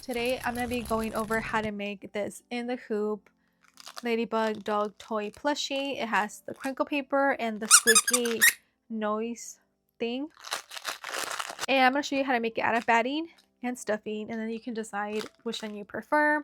Today I'm going to be going over how to make this in the hoop Ladybug dog toy plushie. It has the crinkle paper and the squeaky noise thing. And I'm going to show you how to make it out of batting and stuffing, and then you can decide which one you prefer.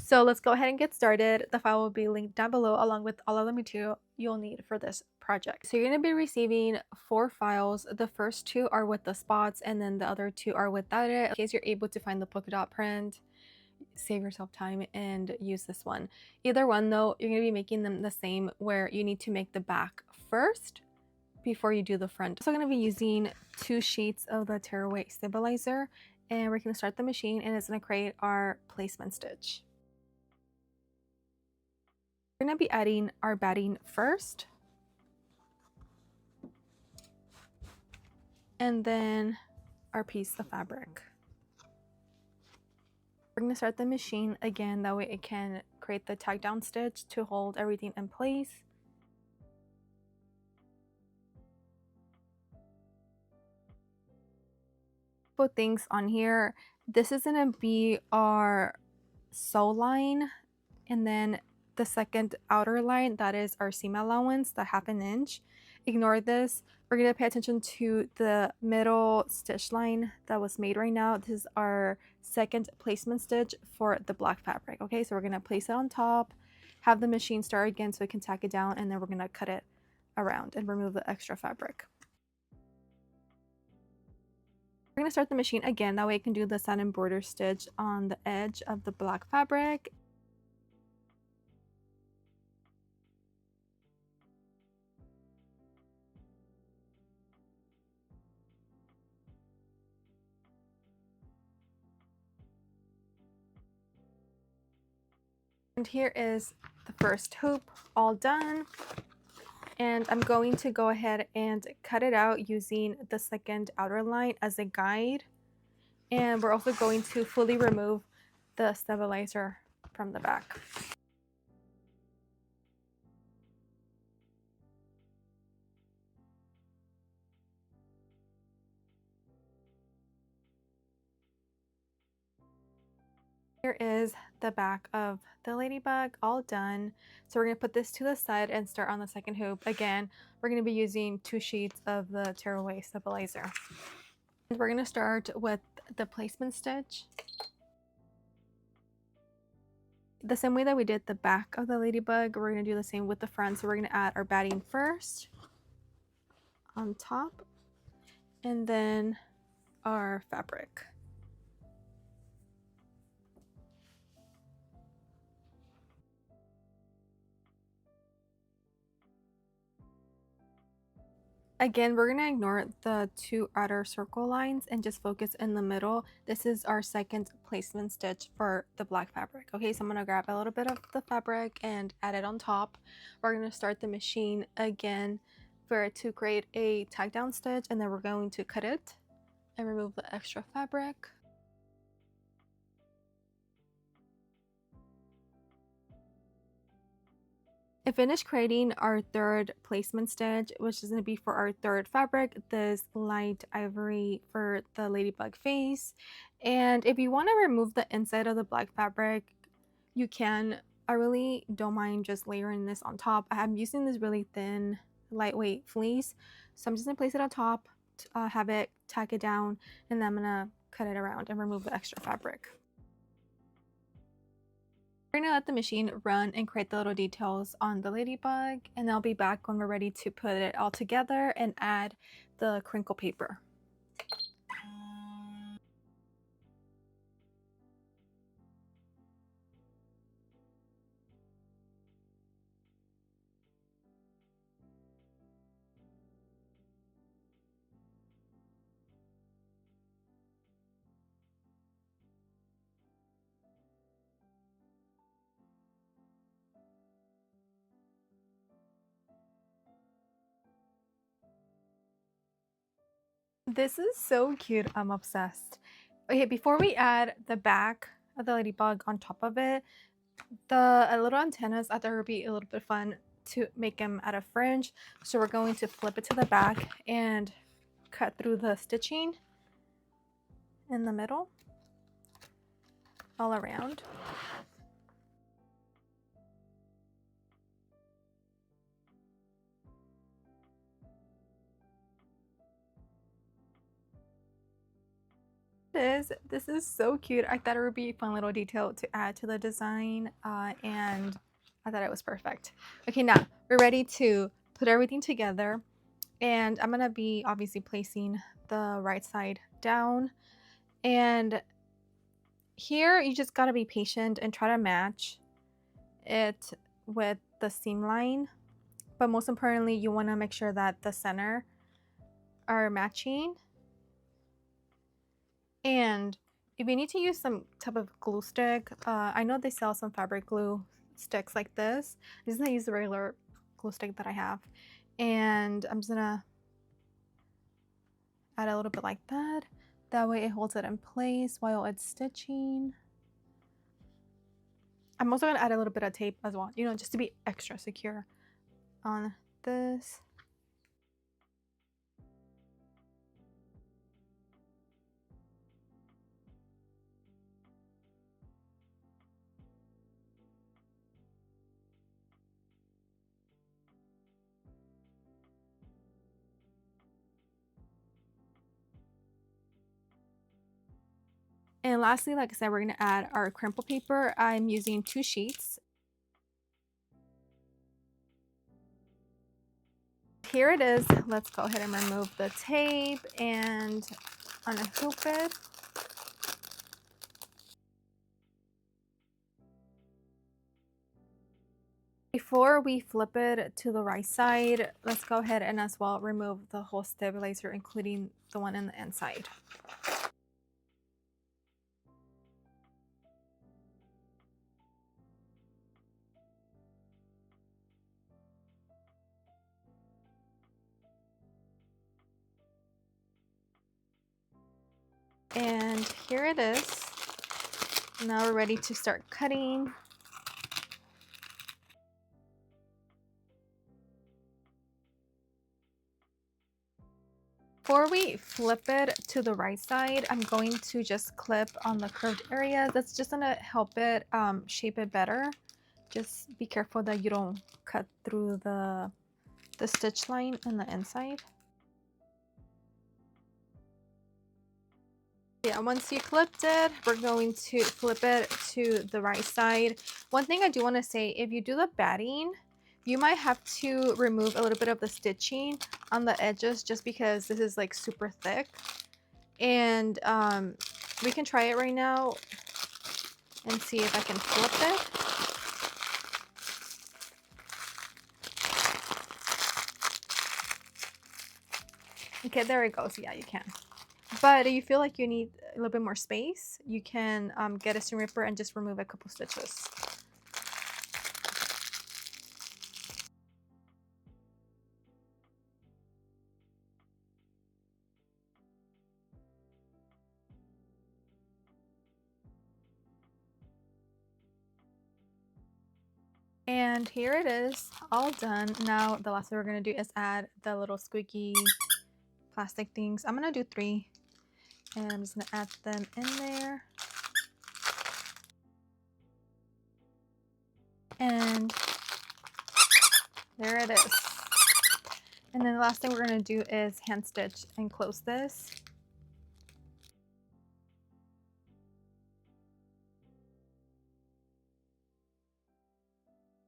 So let's go ahead and get started. The file will be linked down below along with all of the material you'll need for this project. So you're going to be receiving 4 files. The first 2 are with the spots and then the other 2 are without it. In case you're able to find the polka dot print, save yourself time and use this one. Either one though, you're going to be making them the same, where you need to make the back first before you do the front. So I'm going to be using 2 sheets of the tearaway stabilizer, and we're going to start the machine and it's going to create our placement stitch. We're going to be adding our batting first, and then our piece of fabric. We're going to start the machine again, that way it can create the tag down stitch to hold everything in place. Put things on here. This is going to be our sew line, and then the second outer line, that is our seam allowance, the 1/2 inch. Ignore this. We're going to pay attention to the middle stitch line that was made right now. This is our second placement stitch for the black fabric. Okay, so we're going to place it on top, have the machine start again so we can tack it down, and then we're going to cut it around and remove the extra fabric. We're going to start the machine again, that way it can do the satin border stitch on the edge of the black fabric. And here is the first hoop all done. And I'm going to go ahead and cut it out using the second outer line as a guide. And we're also going to fully remove the stabilizer from the back. Here is the back of the ladybug all done. So we're going to put this to the side and start on the second hoop. Again, we're going to be using 2 sheets of the tearaway stabilizer. And we're going to start with the placement stitch. The same way that we did the back of the ladybug, we're going to do the same with the front. So we're going to add our batting first on top, and then our fabric. Again, we're going to ignore the 2 outer circle lines and just focus in the middle. This is our second placement stitch for the black fabric. Okay, so I'm going to grab a little bit of the fabric and add it on top. We're going to start the machine again for it to create a tag down stitch, and then we're going to cut it and remove the extra fabric. I finished creating our third placement stitch, which is going to be for our third fabric, this light ivory for the ladybug face. And if you want to remove the inside of the black fabric, you can. I really don't mind just layering this on top. I'm using this really thin, lightweight fleece, so I'm just going to place it on top, have it tack it down, and then I'm going to cut it around and remove the extra fabric. We're going to let the machine run and create the little details on the ladybug, and I'll be back when we're ready to put it all together and add the crinkle paper. This is so cute. I'm obsessed. Okay, before we add the back of the ladybug on top of it, the little antennas, I thought would be a little bit fun to make them out of fringe. So we're going to flip it to the back and cut through the stitching in the middle. all around. This is so cute. I thought it would be a fun little detail to add to the design, and I thought it was perfect. Okay, now we're ready to put everything together, and I'm gonna be obviously placing the right side down, and here you just gotta be patient and try to match it with the seam line, but most importantly you want to make sure that the center are matching. And if you need to use some type of glue stick, I know they sell some fabric glue sticks like this. I'm just gonna use the regular glue stick that I have, and I'm just gonna add a little bit like that. That way it holds it in place while it's stitching. I'm also gonna add a little bit of tape as well, you know, just to be extra secure on this. And lastly, like I said, we're gonna add our crumple paper. I'm using 2 sheets. Here it is. Let's go ahead and remove the tape and unhoop it. Before we flip it to the right side, let's go ahead and as well remove the whole stabilizer, including the one in the inside. And here it is. Now we're ready to start cutting. Before we flip it to the right side, I'm going to just clip on the curved area. That's just gonna help it shape it better. Just be careful that you don't cut through the stitch line on the inside. Yeah, once you clipped it, we're going to flip it to the right side. One thing I do want to say, if you do the batting, you might have to remove a little bit of the stitching on the edges just because this is like super thick. And we can try it right now and see if I can flip it. Okay, there it goes. Yeah, you can. But if you feel like you need a little bit more space, you can get a seam ripper and just remove a couple stitches. And here it is, all done. Now the last thing we're gonna do is add the little squeaky plastic things. I'm gonna do 3, and I'm just gonna add them in there. And there it is. And then the last thing we're gonna do is hand stitch and close this.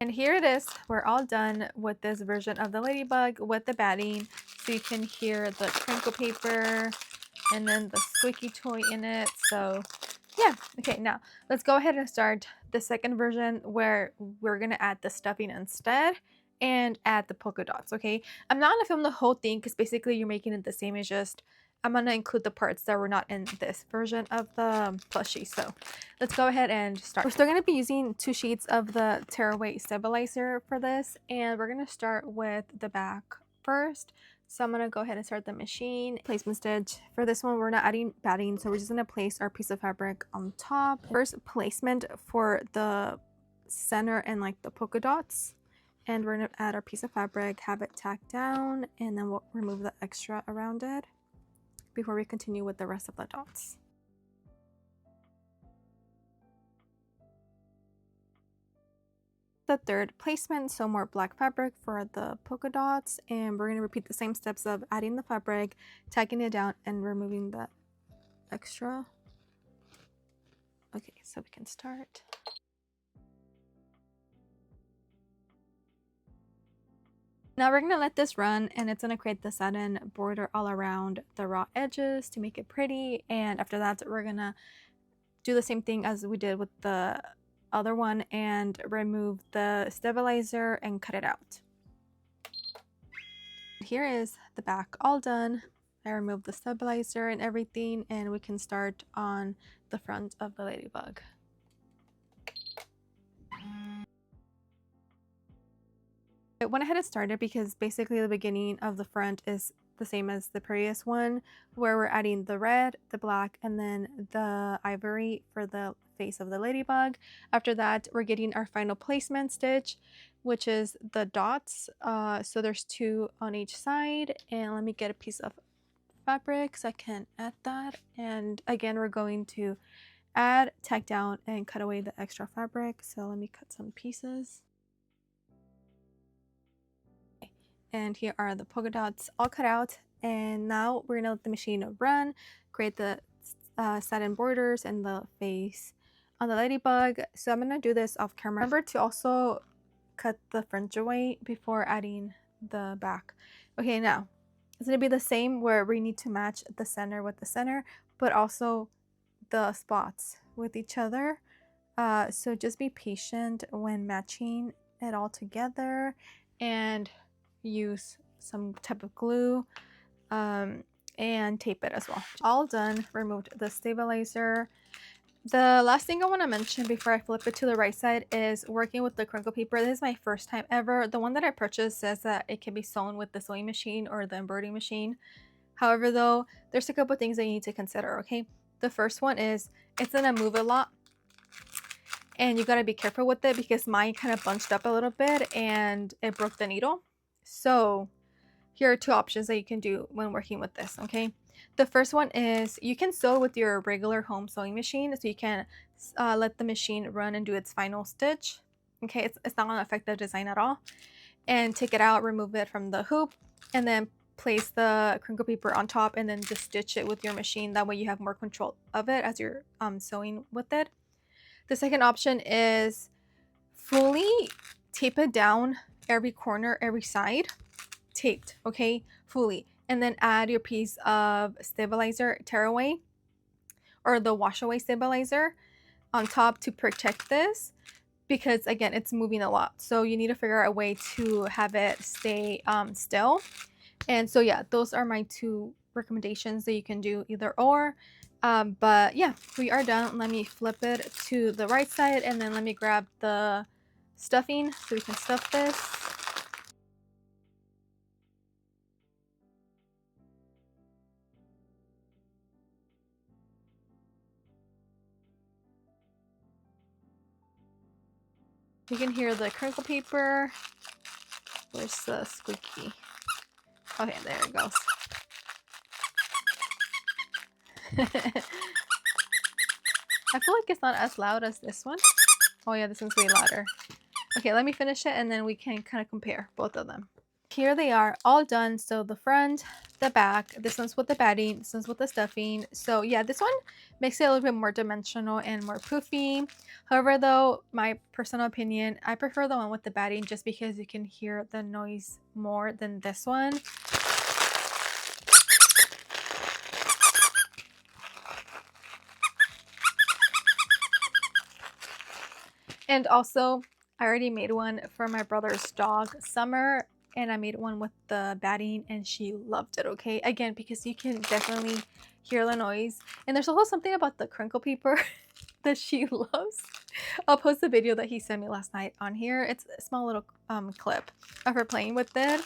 And here it is. We're all done with this version of the ladybug with the batting. So you can hear the crinkle paper and then the squeaky toy in it. So yeah, okay, now let's go ahead and start the second version where we're gonna add the stuffing instead and add the polka dots. Okay, I'm not gonna film the whole thing because basically you're making it the same. It's just I'm gonna include the parts that were not in this version of the plushie. So let's go ahead and start. We're still gonna be using 2 sheets of the tearaway stabilizer for this, and we're gonna start with the back first. So I'm gonna go ahead and start the machine. Placement stitch. For this one, we're not adding batting, so we're just gonna place our piece of fabric on top. First placement for the center and like the polka dots. And we're gonna add our piece of fabric, have it tacked down, and then we'll remove the extra around it before we continue with the rest of the dots. The third placement, so more black fabric for the polka dots, and we're going to repeat the same steps of adding the fabric, tagging it down, and removing the extra. Okay, so we can start. Now we're going to let this run, and it's going to create the satin border all around the raw edges to make it pretty. And after that, we're going to do the same thing as we did with the other one and remove the stabilizer and cut it out. Here is the back all done. I removed the stabilizer and everything, and we can start on the front of the ladybug. I went ahead and started because basically the beginning of the front is the same as the previous one, where we're adding the red, the black, and then the ivory for the face of the ladybug. After that, we're getting our final placement stitch, which is the dots. So there's 2 on each side, and let me get a piece of fabric so I can add that. And again, we're going to add, tack down, and cut away the extra fabric. So let me cut some pieces. And here are the polka dots all cut out, and now we're gonna let the machine run, create the satin borders and the face on the ladybug. So I'm gonna do this off camera. Remember to also cut the fringe away before adding the back. Okay, now it's gonna be the same where we need to match the center with the center, but also the spots with each other. So just be patient when matching it all together, and use some type of glue and tape it as well. All done. Removed the stabilizer. The last thing I want to mention before I flip it to the right side is working with the crinkle paper. This is my first time ever. The one that I purchased says that it can be sewn with the sewing machine or the embroidery machine. However, though, there's a couple things that you need to consider, okay? The first one is it's gonna move a lot, and you gotta be careful with it because mine kind of bunched up a little bit and it broke the needle. So here are 2 options that you can do when working with this, okay? The first one is you can sew with your regular home sewing machine, so you can let the machine run and do its final stitch, okay? It's not going to affect the design at all. And take it out, remove it from the hoop, and then place the crinkle paper on top, and then just stitch it with your machine. That way you have more control of it as you're sewing with it. The second option is fully tape it down every corner, every side, taped, okay, fully, and then add your piece of stabilizer tearaway or the wash away stabilizer on top to protect this, because again, it's moving a lot, so you need to figure out a way to have it stay still. And so yeah, those are my 2 recommendations that you can do, either or. But yeah, we are done. Let me flip it to the right side, and then let me grab the stuffing so we can stuff this. You can hear the crinkle paper. Where's the squeaky? Okay, there it goes. I feel like it's not as loud as this one. Oh yeah, this one's way louder. Okay, let me finish it and then we can kind of compare both of them. Here they are all done. So the front, the back, this one's with the batting, this one's with the stuffing. So yeah, this one makes it a little bit more dimensional and more poofy. However, though, my personal opinion, I prefer the one with the batting just because you can hear the noise more than this one. And also, I already made one for my brother's dog, Summer, and I made one with the batting and she loved it, okay? Again, because you can definitely hear the noise. And there's also something about the crinkle paper that she loves. I'll post the video that he sent me last night on here. It's a small little clip of her playing with it.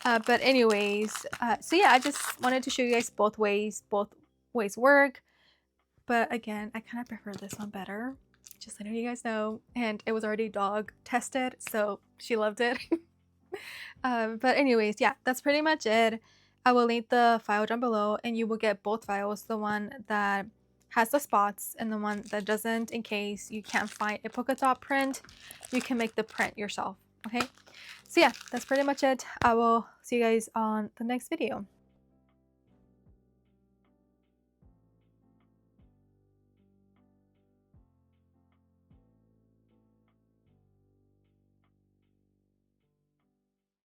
But anyways, so yeah, I just wanted to show you guys both ways work. But again, I kind of prefer this one better. Just letting you guys know. And it was already dog tested, so she loved it. But anyways, yeah, that's pretty much it. I will link the file down below and you will get both files, the one that has the spots, and the one that doesn't, in case you can't find a polka dot print, you can make the print yourself. Okay, so yeah, that's pretty much it. I will see you guys on the next video.